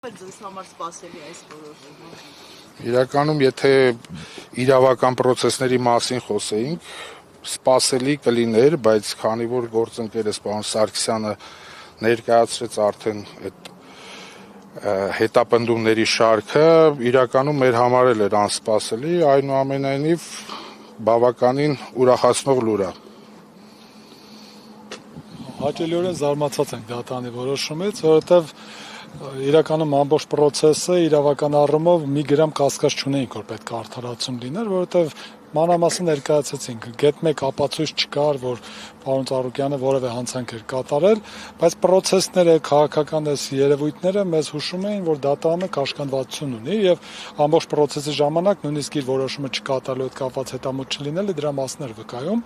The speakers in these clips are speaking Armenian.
Ձեզ համար սպասելի այս որոշումը։ Իրականում, եթե իրավական պրոցեսների մասին խոսեինք, սպասելի կլիներ, բայց քանի որ գործընկերս պարոն Սարգսյանը ներկայացրեց արդեն այդ հետապնդումների շարքը, իրականում մեր համար էլ էր անսպասելի, այնուամենայնիվ բավականին ուրախացնող լուր է։ Հաճելիորեն զարմացած ենք դատանի որոշումից, որովհետև իրականում ամբողջ պրոցեսը իրավական առումով մի գրամ կասկած չունեինք, որ պետք է արդարացում լիներ, որովհետև մանրամասն ներկայացեցինք, գեթ մեկ ապացույց չկար, որ պարոն Ծառուկյանը որևէ հանցանք էր կատարել, բայց պրոցեսները, քաղաքական երևույթները մեզ հուշում էին, որ դատանը կաշկանդվածություն ունի եւ ամբողջ պրոցեսի ժամանակ նույնիսկ իր որոշումը չկատարելու հետ կապված հետամուտ չլինելը դրա մասն էր վկայում,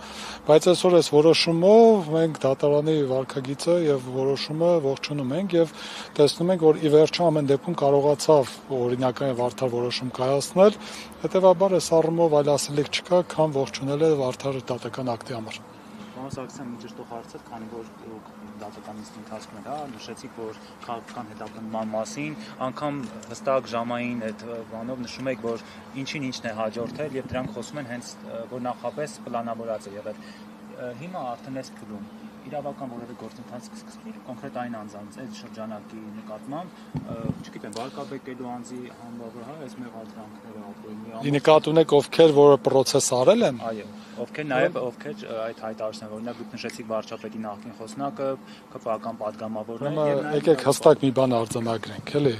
բայց այսօր այս որոշումով մենք դատարանի վարքագիծը եւ որոշումը ողջունում ենք եւ տեսնում ենք, որ ի վերջո ամեն դեպքում կարողացավ օրինական եւ արդար որոշում կայացնել, հետեւաբար այս առումով այլ ասելիք չկա, քան ողջունել է արդար դատական ակտի համար։ Պարոն Սարգսյան, միջերտող հարցը, քանի որ դատական նիստի ընթացքում էր, նշեցիք, որ քաղաքական հետապնդման մասին, անգամ հստակ ժամային այդ բանով նշում եք, որ ինչին ինչն է հաջորդել եւ դրանք խոսում են հենց որ նախապես պլանավորած է եղել։ Հիմա արդեն այս փուլում իրավական որևէ գործընթաց սկսվի կոնկրետ այն անձանց այդ շրջանակի նկատմամբ, չգիտեմ, վարկաբեկելու անձի համբավը, այս մեղադրանքները ապրելու։ Ի նկատի ունեք ովքեր որը պրոցես արել են։ Այո, ովքեր նաև ովքեր այդ հայտարարությունները, օրինակ դուք նշեցիք վարչապետի նախկին խոսնակը, ԿՊԱ-կան պատգամավորները եւ նաև եկեք հստակ մի բան արձանագրենք, էլի։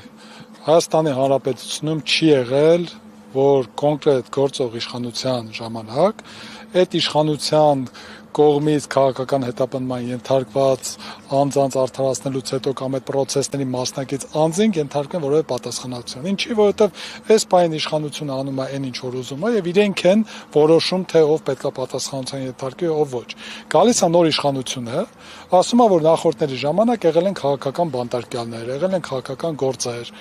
Հայաստանի Հանրապետությունում չի եղել, որ կոնկրետ գործող իշխանության ժամանակ այդ իշխանության կողմից քաղաքական հետապնդման ենթարկված անձանց արդարացնելուց հետո կամ այդ պրոցեսների մասնակից անձին ենթարկեն որևէ պատասխանատվության։ Ինչի, որովհետև այս պայն իշխանությունը անում է այն ինչ որ ուզում է եւ իրենք են որոշում թե ով պետք է պատասխանատվության ենթարկվի, ով ոչ։ Գալիս է նոր իշխանությունը, ասում է, որ նախորդների ժամանակ եղել են քաղաքական բանտարկյալներ, եղել են քաղաքական գործեր։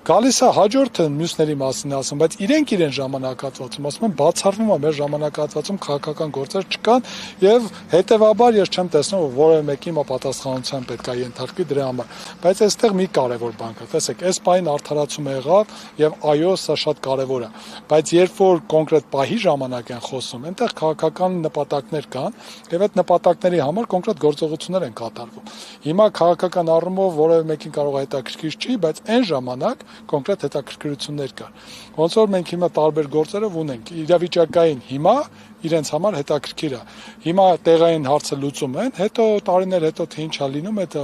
Գալիս է հաջորդը մյուսների մասին ասում, բայց իրենք իրեն ժամանակահատվածում ասում են բացառվում է մեր ժամանակահատվածում քաղաքական գործեր չկան եւ հետեւաբար ես չեմ տեսնում որ որևէ մեկի մա պատասխանատվության պետք է ենթարկվի դրա համար, բայց այստեղ մի կարևոր բան կա, տեսեք, այս պահին արդարացում եղավ եւ այո, սա շատ կարևոր է, բայց երբ որ կոնկրետ պահի ժամանակ են խոսում, այնտեղ քաղաքական նպատակներ կան եւ այդ նպատակների համար կոնկրետ գործողություններ են կատարվում։ Հիմա քաղաքական առումով որևէ մեկին կարող է հետաքրքիր չի, բայց այն ժամանակ կոնկրետ հետաքրքրություններ կար։ Ոնց որ մենք հիմա տարբեր գործերով ունենք իրավիճակային հիմա իրենց համար հետաքրքիր է։ Հիմա տեղային հարցը լուծում են, հետո տարիներ հետո թե ինչ է լինում, այդ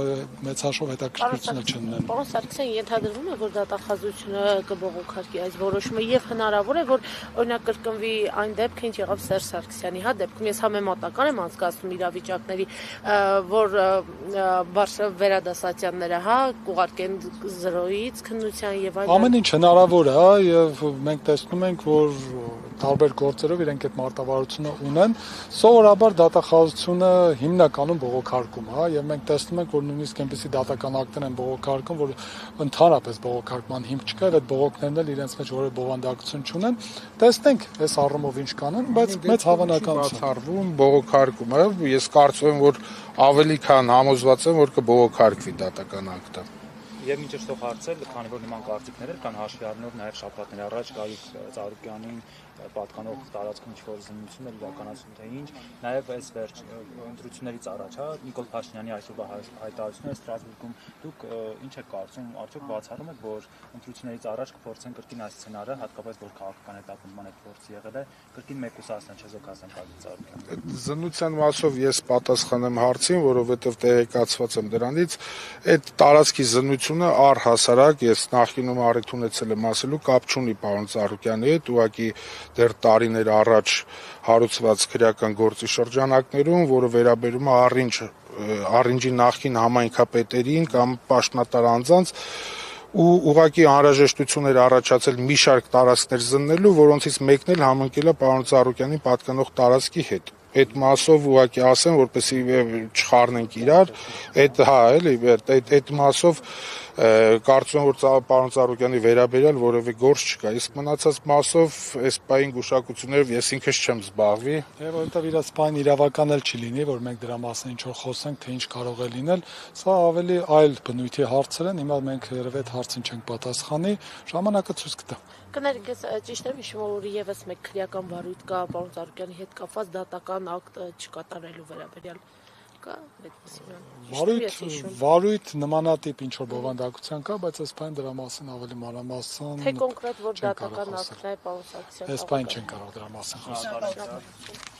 մեծ հաշվով հետաքրքրությունը չունեն։ Պարոն Սարգսյան, ենթադրվում է, որ դատախազությունը կբողոքարկի այս որոշումը եւ հնարավոր է, որ օրինակ կրկնվի այն դեպքը, ինչ եղավ Սերժ Սարգսյանի դեպքում, ես համեմատական եմ անցկացնում իրավիճակների, որ վերադասացյանները կուղարկեն զրոյից քննության եւ այլն։ Ամեն ինչ հնարավոր է եւ մենք տեսնում ենք, որ տարբեր գործերով իրենք այդ մարտավարությունը ունեն, սովորաբար դատախազությունը հիմնականում բողոքարկում է եւ մենք տեսնում ենք, որ նույնիսկ այնպիսի դատական ակտեր են բողոքարկում, որ ընդհանրապես բողոքարկման հիմք չկա, այդ բողոքներն էլ իրենց մեջ որևէ բովանդակություն չունեն։ Տեսնենք այս առումով ինչ կանեն, բայց մեծ հավանականություն բացառվում բողոքարկումը, ես կարծում եմ, որ ավելի քան համոզված եմ, որ կբողոքարկվի դատական ակտը։ Եվ միջերտող հարցեր, քանի որ նման կարծիքներ կան հաշվի առնելով նաև շաբաթների առաջ Գագիկ Ծառուկյանին պատկանող տարածքում ինչ-որ զննություններ իրականացում թե ինչ, նաև այս վերջ ընտրություններից առաջ, Նիկոլ Փաշինյանի այսօրվա հայտարարությունը Ստրասբուրգում դուք ինչ եք կարծում, արդյոք բացառում եք, որ ընտրություններից առաջ կփորձեն կրկին այս սցենարը, հատկապես որ քաղաքական հետապնդման այդ փորձը եղել է, կրկին մեկուսացնել, չեզոքացնել Գագիկ Ծառուկյանին։ Զննության մասով ես պատասխանեմ հարցին, որովհետև տեղեկացված եմ դրանից, այդ տարածքի զննությունը առհասարակ ես նախկինում առիթ ունեցել եմ ասելու կապ չունի պարոն Ծառուկյանի հետ, ուղղակի դեռ տարիներ առաջ հարուցված քրեական գործի շրջանակներում, որը վերաբերում է առինջի նախկին համայնքապետերին կամ պաշտոնատար անձանց ու ուղղակի անհրաժեշտություն էր առաջացել մի շարք տարածքներ զննելու, որոնցից մեկն էլ համընկել է պարոն Ծառուկյանին պատկանող տարածքի հետ։ Այդ մասով ուղղակի ասեմ, որպեսզի չխառնենք իրար, այդ մասով Կարծում եմ, որ պարոն Ծառուկյանի վերաբերյալ որևէ գործ չկա։ Իսկ մնացած մասով այս պահին գուշակություններով ես ինքս չեմ զբաղվի։ Որովհետև իր սպայն իրավական էլ չի լինի, որ մենք դրա մասին ինչ որ խոսենք, թե ինչ կարող է լինել, սա ավելի այլ բնույթի հարցեր են, հիմա մենք երևի այդ հարցին չենք պատասխանի, ժամանակը ցույց կտա։ Կներեք, ես ճիշտ եմ հիշում, որ եւս մեկ քրեական վարույթ կա պարոն Ծառուկյանի հետ կապված դատական ակտ չկատարելու վերաբերյալ կա այդպեսի Վարույթ նմանատիպ ինչ որ բովանդակության կա, բայց այս բան դրա մասին ավելի մանրամասն թե կոնկրետ որ դատական ակտն է պարոն Սարգսյան։ Այս բան չեն կարող դրա մասին խոսել։